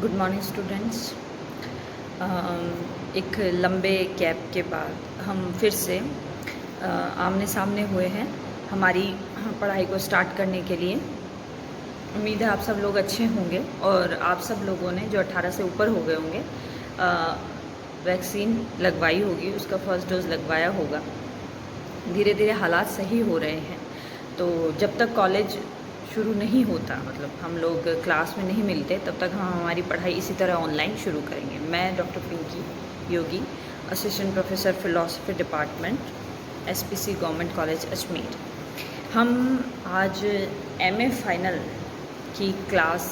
Good morning students. एक लंबे gap के बाद हम फिर से आमने सामने हुए हैं हमारी पढ़ाई को स्टार्ट करने के लिए। उम्मीद है आप सब लोग अच्छे होंगे और आप सब लोगों ने जो 18 से ऊपर हो गए होंगे वैक्सीन लगवाई होगी, उसका फर्स्ट डोज़ लगवाया होगा। धीरे धीरे हालात सही हो रहे हैं, तो जब तक कॉलेज शुरू नहीं होता, मतलब हम लोग क्लास में नहीं मिलते, तब तक हम हमारी पढ़ाई इसी तरह ऑनलाइन शुरू करेंगे। मैं doctor Pinky Yogi, assistant professor philosophy department, SPC government college Ajmer. हम आज एमए फाइनल की क्लास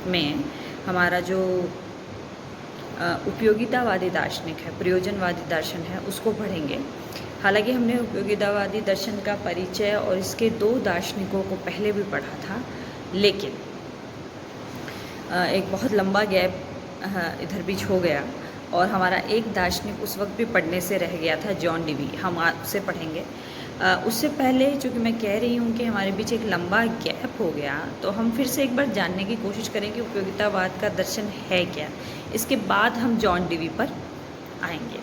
में हमारा जो उपयोगितावादी दार्शनिक है, प्रयोजनवादी दर्शन है, उसको पढ़ेंगे। हालांकि हमने उपयोगितावादी दर्शन का परिचय और इसके दो दार्शनिकों को पहले भी पढ़ा था, लेकिन एक बहुत लंबा गैप इधर बीच हो गया और हमारा एक दार्शनिक उस वक्त भी पढ़ने से रह गया था, जॉन डीवी। हम उससे पढ़ेंगे। उससे पहले चूँकि मैं कह रही हूँ कि हमारे बीच एक लंबा गैप हो गया, तो हम फिर से एक बार जानने की कोशिश करेंगे उपयोगितावाद का दर्शन है क्या। इसके बाद हम जॉन डीवी पर आएंगे।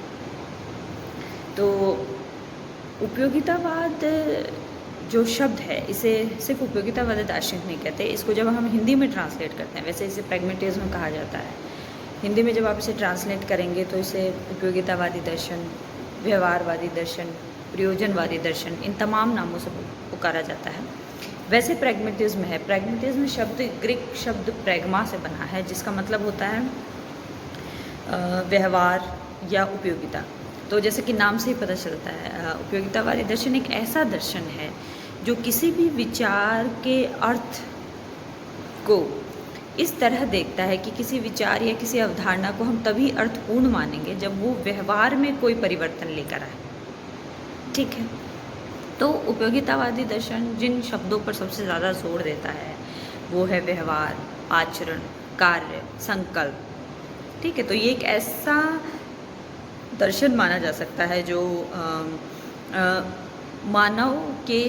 तो उपयोगितावाद जो शब्द है, इसे सिर्फ उपयोगितावादी दार्शनिक नहीं कहते। इसको जब हम हिंदी में ट्रांसलेट करते हैं, वैसे इसे प्रैग्मेटिज्म कहा जाता है। हिंदी में जब आप इसे ट्रांसलेट करेंगे तो इसे उपयोगितावादी दर्शन, व्यवहारवादी दर्शन, प्रयोजनवादी दर्शन, इन तमाम नामों से पुकारा जाता है। वैसे प्रैग्मेटिज्म है। प्रैग्मेटिज्म शब्द ग्रीक शब्द प्रैग्मा से बना है, जिसका मतलब होता है व्यवहार या उपयोगिता। तो जैसे कि नाम से ही पता चलता है, उपयोगितावादी दर्शन एक ऐसा दर्शन है जो किसी भी विचार के अर्थ को इस तरह देखता है कि किसी विचार या किसी अवधारणा को हम तभी अर्थपूर्ण मानेंगे जब वो व्यवहार में कोई परिवर्तन लेकर आए। ठीक है। तो उपयोगितावादी दर्शन जिन शब्दों पर सबसे ज़्यादा जोर देता है वो है व्यवहार, आचरण, कार्य, संकल्प। ठीक है। तो ये एक ऐसा दर्शन माना जा सकता है जो मानव के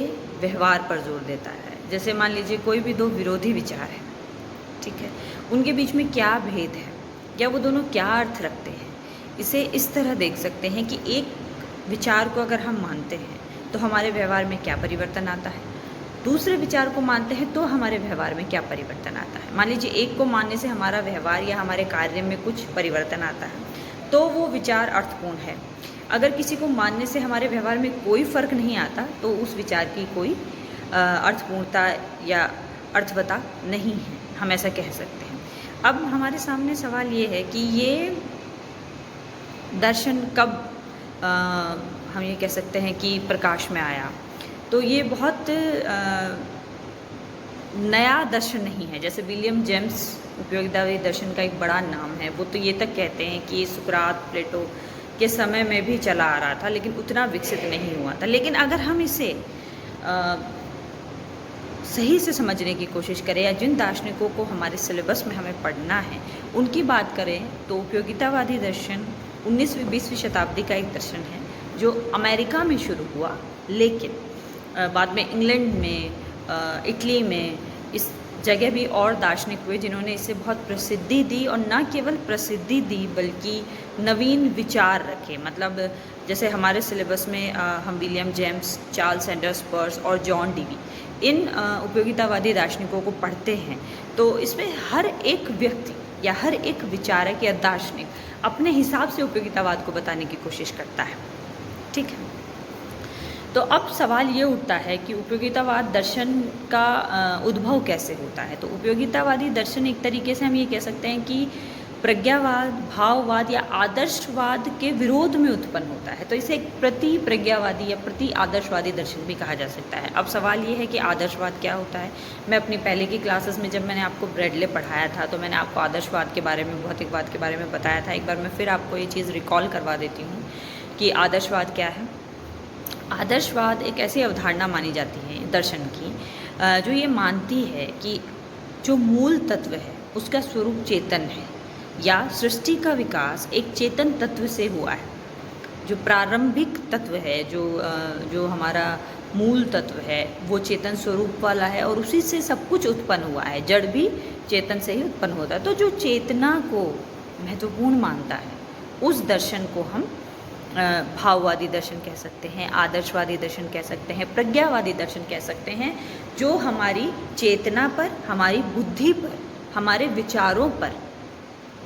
व्यवहार पर जोर देता है। जैसे मान लीजिए कोई भी दो विरोधी विचार है, ठीक है, उनके बीच में क्या भेद है या वो दोनों क्या अर्थ रखते हैं, इसे इस तरह देख सकते हैं कि एक विचार को अगर हम मानते हैं तो हमारे व्यवहार में क्या परिवर्तन आता है, दूसरे विचार को मानते हैं तो हमारे व्यवहार में क्या परिवर्तन आता है। मान लीजिए एक को मानने से हमारा व्यवहार या हमारे कार्य में कुछ परिवर्तन आता है तो वो विचार अर्थपूर्ण है। अगर किसी को मानने से हमारे व्यवहार में कोई फ़र्क नहीं आता तो उस विचार की कोई अर्थपूर्णता या अर्थवत्ता नहीं है, हम ऐसा कह सकते हैं। अब हमारे सामने सवाल ये है कि ये दर्शन कब हम ये कह सकते हैं कि प्रकाश में आया। तो ये बहुत नया दर्शन नहीं है। जैसे विलियम जेम्स उपयोगितावादी दर्शन का एक बड़ा नाम है, वो तो ये तक कहते हैं कि सुकरात, प्लेटो के समय में भी चला आ रहा था, लेकिन उतना विकसित नहीं हुआ था। लेकिन अगर हम इसे सही से समझने की कोशिश करें या जिन दार्शनिकों को हमारे सिलेबस में हमें पढ़ना है उनकी बात करें, तो उपयोगितावादी दर्शन 19वीं 20वीं शताब्दी का एक दर्शन है जो अमेरिका में शुरू हुआ, लेकिन बाद में इंग्लैंड में, इटली में, इस जगह भी और दार्शनिक हुए जिन्होंने इसे बहुत प्रसिद्धि दी, और न केवल प्रसिद्धि दी बल्कि नवीन विचार रखे। मतलब जैसे हमारे सिलेबस में हम William James, Charles Sanders purse और जॉन डीवी, इन उपयोगितावादी दार्शनिकों को पढ़ते हैं, तो इसमें हर एक व्यक्ति या हर एक विचारक या दार्शनिक अपने हिसाब से उपयोगितावाद को बताने की कोशिश करता है। ठीक है। तो अब सवाल ये उठता है कि उपयोगितावाद दर्शन का उद्भव कैसे होता है। तो उपयोगितावादी दर्शन एक तरीके से हम ये कह सकते हैं कि प्रज्ञावाद, भाववाद या आदर्शवाद के विरोध में उत्पन्न होता है। तो इसे एक प्रति प्रज्ञावादी या प्रति आदर्शवादी दर्शन भी कहा जा सकता है। अब सवाल ये है कि आदर्शवाद क्या होता है। मैं अपनी पहले की क्लासेस में जब मैंने आपको ब्रेडले पढ़ाया था तो मैंने आपको आदर्शवाद के बारे में, भौतिकवाद के बारे में बताया था। एक बार मैं फिर आपको ये चीज़ रिकॉल करवा देती हूँ कि आदर्शवाद क्या है। आदर्शवाद एक ऐसी अवधारणा मानी जाती है दर्शन की जो ये मानती है कि जो मूल तत्व है उसका स्वरूप चेतन है, या सृष्टि का विकास एक चेतन तत्व से हुआ है। जो प्रारंभिक तत्व है, जो हमारा मूल तत्व है वो चेतन स्वरूप वाला है और उसी से सब कुछ उत्पन्न हुआ है। जड़ भी चेतन से ही उत्पन्न होता है। तो जो चेतना को महत्वपूर्ण मानता है उस दर्शन को हम भाववादी दर्शन कह सकते हैं, आदर्शवादी दर्शन कह सकते हैं, प्रज्ञावादी दर्शन कह सकते हैं, जो हमारी चेतना पर, हमारी बुद्धि पर, हमारे विचारों पर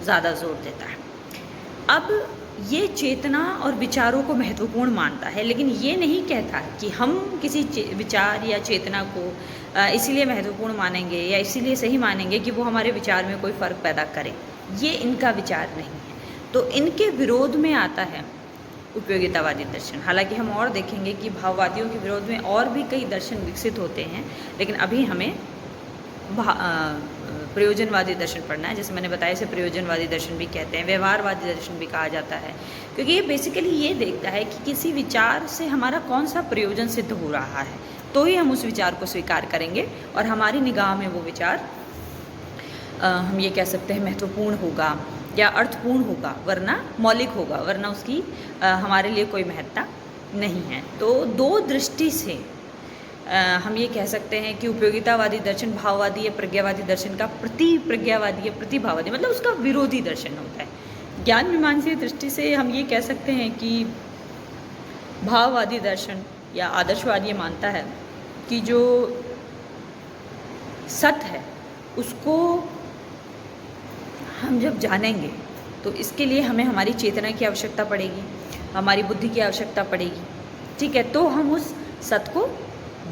ज़्यादा जोर देता है। अब ये चेतना और विचारों को महत्वपूर्ण मानता है, लेकिन ये नहीं कहता कि हम किसी विचार या चेतना को इसीलिए महत्वपूर्ण मानेंगे या इसीलिए सही मानेंगे कि वो हमारे विचार में कोई फ़र्क पैदा करे। ये इनका विचार नहीं है। तो इनके विरोध में आता है उपयोगितावादी दर्शन। हालांकि हम और देखेंगे कि भाववादियों के विरोध में और भी कई दर्शन विकसित होते हैं, लेकिन अभी हमें प्रयोजनवादी दर्शन पढ़ना है। जैसे मैंने बताया, इसे प्रयोजनवादी दर्शन भी कहते हैं, व्यवहारवादी दर्शन भी कहा जाता है, क्योंकि ये बेसिकली ये देखता है कि किसी विचार से हमारा कौन सा प्रयोजन सिद्ध हो रहा है, तो ही हम उस विचार को स्वीकार करेंगे और हमारी निगाह में वो विचार हम ये कह सकते हैं महत्वपूर्ण होगा या अर्थपूर्ण होगा, वरना मौलिक होगा, वरना उसकी हमारे लिए कोई महत्ता नहीं है। तो दो दृष्टि से हम ये कह सकते हैं कि उपयोगितावादी दर्शन भाववादी या प्रज्ञावादी दर्शन का प्रज्ञावादी या प्रतिभावादी, मतलब उसका विरोधी दर्शन होता है। ज्ञान मीमांसीय दृष्टि से हम ये कह सकते हैं कि भाववादी दर्शन या आदर्शवादी मानता है कि जो सत्य है उसको हम जब जानेंगे तो इसके लिए हमें हमारी चेतना की आवश्यकता पड़ेगी, हमारी बुद्धि की आवश्यकता पड़ेगी, ठीक है। तो हम उस सत्य को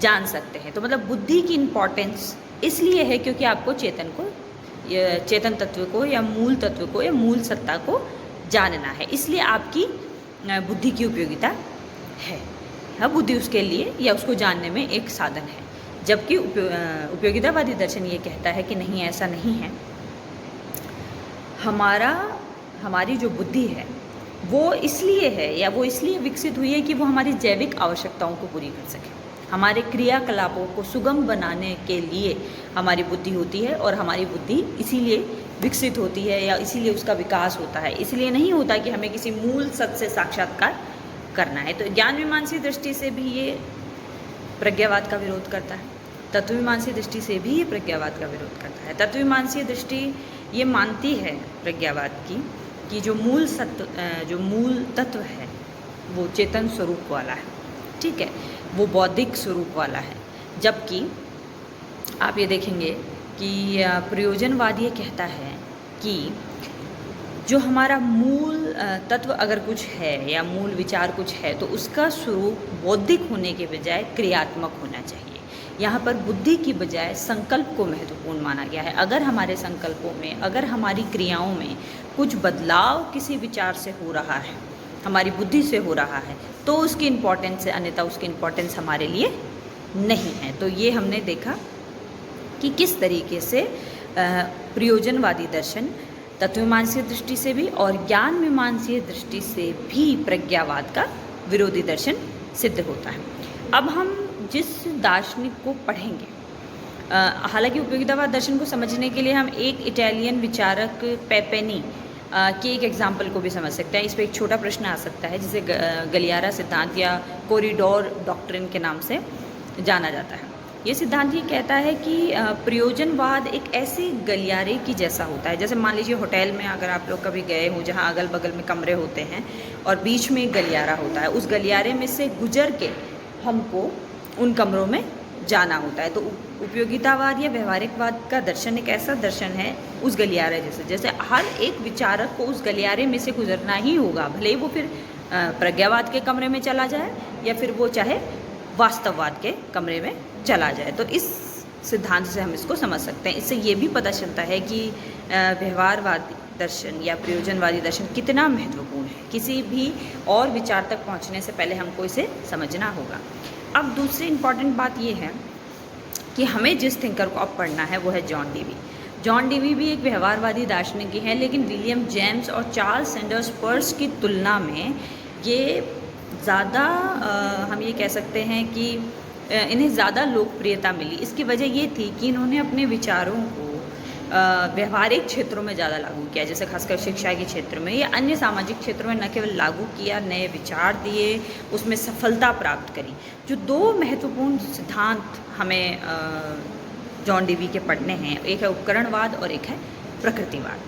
जान सकते हैं। तो मतलब बुद्धि की इम्पॉर्टेंस इसलिए है क्योंकि आपको चेतन तत्व को या मूल तत्व को या मूल सत्ता को जानना है, इसलिए आपकी बुद्धि की उपयोगिता है। हाँ, बुद्धि उसके लिए या उसको जानने में एक साधन है। जबकि उपयोगितावादी दर्शन ये कहता है कि नहीं, ऐसा नहीं है। हमारी जो बुद्धि है वो इसलिए है या वो इसलिए विकसित हुई है कि वो हमारी जैविक आवश्यकताओं को पूरी कर सके। हमारे क्रियाकलापों को सुगम बनाने के लिए हमारी बुद्धि होती है और हमारी बुद्धि इसीलिए विकसित होती है या इसीलिए उसका विकास होता है। इसलिए नहीं होता कि हमें किसी मूल सत्य से साक्षात्कार करना है। तो ज्ञान मीमांसी दृष्टि से भी ये प्रज्ञावाद का विरोध करता है, तत्वमीमांसी दृष्टि से भी ये प्रज्ञावाद का विरोध करता है। तत्वमीमांसी दृष्टि ये मानती है प्रज्ञावाद की कि जो मूल तत्व है वो चेतन स्वरूप वाला है, ठीक है, वो बौद्धिक स्वरूप वाला है। जबकि आप ये देखेंगे कि प्रयोजनवाद ये कहता है कि जो हमारा मूल तत्व अगर कुछ है या मूल विचार कुछ है तो उसका स्वरूप बौद्धिक होने के बजाय क्रियात्मक होना चाहिए। यहाँ पर बुद्धि की बजाय संकल्प को महत्वपूर्ण माना गया है। अगर हमारे संकल्पों में, अगर हमारी क्रियाओं में कुछ बदलाव किसी विचार से हो रहा है, हमारी बुद्धि से हो रहा है, तो उसकी इम्पोर्टेंस है, अन्यथा उसकी इम्पोर्टेंस हमारे लिए नहीं है। तो ये हमने देखा कि किस तरीके से प्रयोजनवादी दर्शन तत्वमीमांसीय दृष्टि से भी और ज्ञान मीमांसीय दृष्टि से भी प्रज्ञावाद का विरोधी दर्शन सिद्ध होता है। अब हम जिस दार्शनिक को पढ़ेंगे, हालांकि उपयोगितावाद दर्शन को समझने के लिए हम एक इटालियन विचारक पेपेनी के एक एग्जाम्पल को भी समझ सकते हैं। इस पर एक छोटा प्रश्न आ सकता है जिसे गलियारा सिद्धांत या कॉरिडोर डॉक्ट्रिन के नाम से जाना जाता है। ये सिद्धांत ये कहता है कि प्रयोजनवाद एक ऐसे गलियारे की जैसा होता है। जैसे मान लीजिए होटल में अगर आप लोग कभी गए हो जहाँ अगल बगल में कमरे होते हैं और बीच में एक गलियारा होता है, उस गलियारे में से गुजर के हमको उन कमरों में जाना होता है। तो उपयोगितावाद या व्यवहारिकवाद का दर्शन एक ऐसा दर्शन है उस गलियारे जैसे हर एक विचारक को उस गलियारे में से गुजरना ही होगा, भले ही वो फिर प्रज्ञावाद के कमरे में चला जाए या फिर वो चाहे वास्तववाद के कमरे में चला जाए। तो इस सिद्धांत से हम इसको समझ सकते हैं। इससे ये भी पता चलता है कि व्यवहारवादी दर्शन या प्रयोजनवादी दर्शन कितना महत्वपूर्ण है। किसी भी और विचार तक पहुंचने से पहले हमको इसे समझना होगा। अब दूसरी इम्पॉर्टेंट बात ये है कि हमें जिस थिंकर को अब पढ़ना है वो है जॉन डीवी। जॉन डीवी भी एक व्यवहारवादी दार्शनिक ही है, लेकिन विलियम जेम्स और चार्ल्स सैंडर्स पर्स की तुलना में ये ज़्यादा हम ये कह सकते हैं कि इन्हें ज़्यादा लोकप्रियता मिली। इसकी वजह ये थी कि इन्होंने अपने विचारों को व्यवहारिक क्षेत्रों में ज़्यादा लागू किया, जैसे खासकर शिक्षा के क्षेत्र में या अन्य सामाजिक क्षेत्रों में न केवल लागू किया, नए विचार दिए, उसमें सफलता प्राप्त करी। जो 2 महत्वपूर्ण सिद्धांत हमें जॉन डेवी के पढ़ने हैं, एक है उपकरणवाद और एक है प्रकृतिवाद।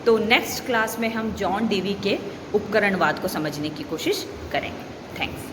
तो नेक्स्ट क्लास में हम जॉन डेवी के उपकरणवाद को समझने की कोशिश करेंगे। थैंक्स।